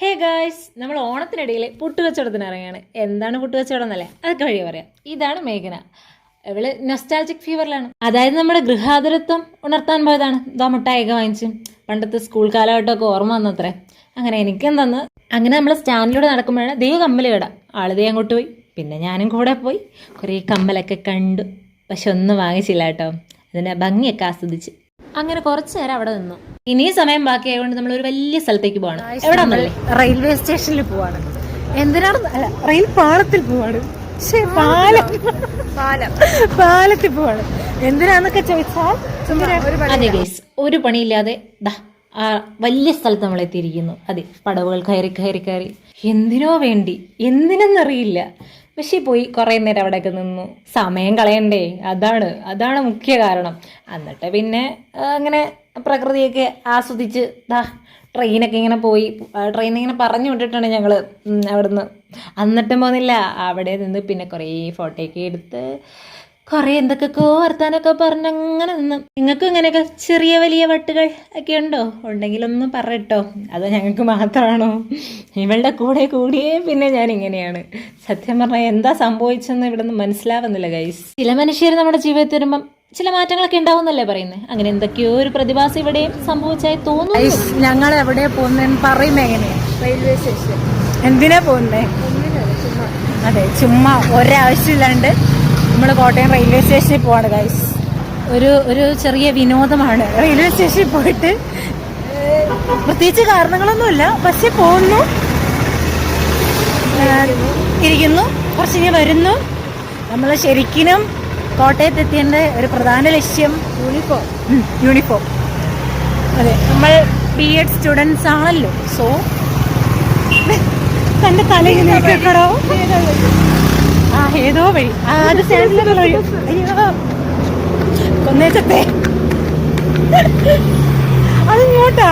Hey guys, നമ്മൾ ഓണത്തിനിടയിൽ പുട്ടുകച്ചവടത്തിന് ഇറങ്ങിയാണ്. എന്താണ് പുട്ടുകച്ചവടം എന്നല്ലേ, അതൊക്കെ വഴി പറയാം. ഇതാണ് മേഘന. ഇവള് നൊസ്റ്റാൾജിക് ഫീവറിലാണ്. അതായത് നമ്മുടെ ഗൃഹാതുരത്വം ഉണർത്താൻ പോയതാണ്. ഇതാ മുട്ടായൊക്കെ വാങ്ങിച്ചു. പണ്ടത്തെ സ്കൂൾ കാലഘട്ടമൊക്കെ ഓർമ്മ വന്നത്രേ. അങ്ങനെ എനിക്കെന്തന്ന് അങ്ങനെ നമ്മൾ സ്റ്റാൻഡിലൂടെ നടക്കുമ്പോഴാണ് ദേ കമ്മൽ കട. ആളുതേ അങ്ങോട്ട് പോയി, പിന്നെ ഞാനും കൂടെ പോയി. കുറേ കമ്മലൊക്കെ കണ്ടു, പക്ഷെ ഒന്നും വാങ്ങിച്ചില്ല കേട്ടോ. അതിൻ്റെ ഭംഗിയൊക്കെ ആസ്വദിച്ച് അങ്ങനെ കുറച്ചു നേരം അവിടെ നിന്നു. ഇനിയും സമയം ബാക്കിയായതുകൊണ്ട് നമ്മൾ ഒരു വലിയ സ്ഥലത്തേക്ക് പോവാണ്. എവിടെ നിന്നല്ലേ? റെയിൽവേ സ്റ്റേഷനിൽ പോവാണ്. എന്തിനാണ്? റെയിൽ പാളത്തിൽ പോവാണ്. പാലത്തിൽ പോവാണ്. എന്തിനാന്നൊക്കെ ചോദിച്ചാൽ അതെ ഗൈസ്, ഒരു പണിയില്ലാതെ ദാ ആ വലിയ സ്ഥലത്ത് നമ്മൾ എത്തിയിരിക്കുന്നു. അതെ, പടവുകൾ കയറി കയറി കയറി എന്തിനോ വേണ്ടി, എന്തിനെന്നറിയില്ല. പക്ഷേ പോയി കുറേ നേരം അവിടെയൊക്കെ നിന്നു. സമയം കളയണ്ടേ, അതാണ് മുഖ്യ കാരണം. എന്നിട്ട് പിന്നെ അങ്ങനെ പ്രകൃതിയൊക്കെ ആസ്വദിച്ച് ദാ ട്രെയിനൊക്കെ ഇങ്ങനെ പോയി. ട്രെയിൻ ഇങ്ങനെ പറഞ്ഞു വിട്ടിട്ടാണ് ഞങ്ങൾ അവിടുന്ന്. എന്നിട്ടും പോകുന്നില്ല. അവിടെ നിന്ന് പിന്നെ കുറേ ഫോട്ടോയൊക്കെ എടുത്ത് കുറേ എന്തൊക്കെയോ വർത്താനൊക്കെ പറഞ്ഞങ്ങനെ നിന്ന്. നിങ്ങൾക്കും ഇങ്ങനെയൊക്കെ ചെറിയ വലിയ വട്ടുകൾ ഒക്കെ ഉണ്ടോ? ഉണ്ടെങ്കിലൊന്നും പറയട്ടോ. അതോ ഞങ്ങൾക്ക് മാത്രമാണോ? ഇവളുടെ കൂടെ കൂടിയേ പിന്നെ ഞാൻ ഇങ്ങനെയാണ്. സത്യം പറഞ്ഞാൽ എന്താ സംഭവിച്ചെന്ന് ഇവിടെ നിന്ന് മനസ്സിലാവുന്നില്ല ഗൈസ്. ചില മനുഷ്യർ നമ്മുടെ ജീവിതത്തിൽ വരുമ്പം ചില മാറ്റങ്ങളൊക്കെ ഉണ്ടാവുന്നല്ലേ പറയുന്നത്. അങ്ങനെ എന്തൊക്കെയോ ഒരു പ്രതിഭാസം ഇവിടെയും സംഭവിച്ചായി തോന്നുന്നു. ഞങ്ങൾ എവിടെ പോകുന്നതെന്ന് പറയുന്നത് എങ്ങനെയാണ്? Railway station. എന്തിനാ പോകുന്നേ? അതെ, ചുമ്മാ ഒരാവശ്യമില്ലാണ്ട് നമ്മൾ കോട്ടയം റെയിൽവേ സ്റ്റേഷനിൽ പോവാണ് ഗൈസ്. ഒരു ചെറിയ വിനോദമാണ് റെയിൽവേ സ്റ്റേഷനിൽ പോയിട്ട്. പ്രത്യേകിച്ച് കാരണങ്ങളൊന്നുമില്ല, പക്ഷെ പോകുന്നു, ഇരിക്കുന്നു, കുറച്ച് ഇങ്ങനെ വരുന്നു. നമ്മൾ ശരിക്കും കോട്ടയത്ത് എത്തിയതിൻ്റെ ഒരു പ്രധാന ലക്ഷ്യം യൂണിഫോം. അതെ, നമ്മൾ BEd സ്റ്റുഡൻസ് ആണല്ലോ. സോ തൻ്റെ തലയിൽ നീക്കക്കടോ ഏതോ വഴി അത് സ്റ്റാൻഡിലുള്ള വഴി. അയ്യോ, കൊന്നേച്ചത്തെ അതിങ്ങോട്ടാ,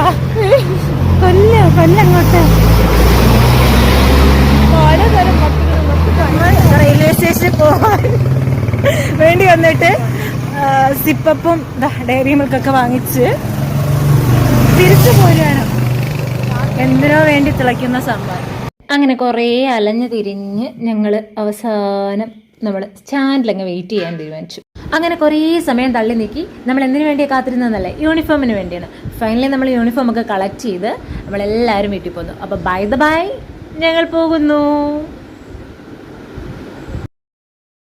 കൊല്ലങ്ങോട്ട്. റെയിൽവേ സ്റ്റേഷനിൽ പോകാൻ വേണ്ടി വന്നിട്ട് സിപ്പപ്പും ഡയറി മിൽക്കൊക്കെ വാങ്ങിച്ച് തിരിച്ചു പോരാണ്. എന്തിനോ വേണ്ടി തിളയ്ക്കുന്ന സംഭവം. അങ്ങനെ കുറേ അലഞ്ഞു തിരിഞ്ഞ് ഞങ്ങൾ അവസാനം നമ്മൾ സ്റ്റാൻഡിലങ്ങ് വെയിറ്റ് ചെയ്യാൻ തീരുമാനിച്ചു. അങ്ങനെ കുറേ സമയം തള്ളി നീക്കി. നമ്മൾ എന്തിനു വേണ്ടിയാണ് കാത്തിരുന്നതല്ലേ? യൂണിഫോമിന് വേണ്ടിയാണ്. ഫൈനലി നമ്മൾ യൂണിഫോം ഒക്കെ കളക്ട് ചെയ്ത് നമ്മളെല്ലാവരും വീട്ടിൽ പോന്നു. അപ്പോൾ ബൈ ഞങ്ങൾ പോകുന്നു.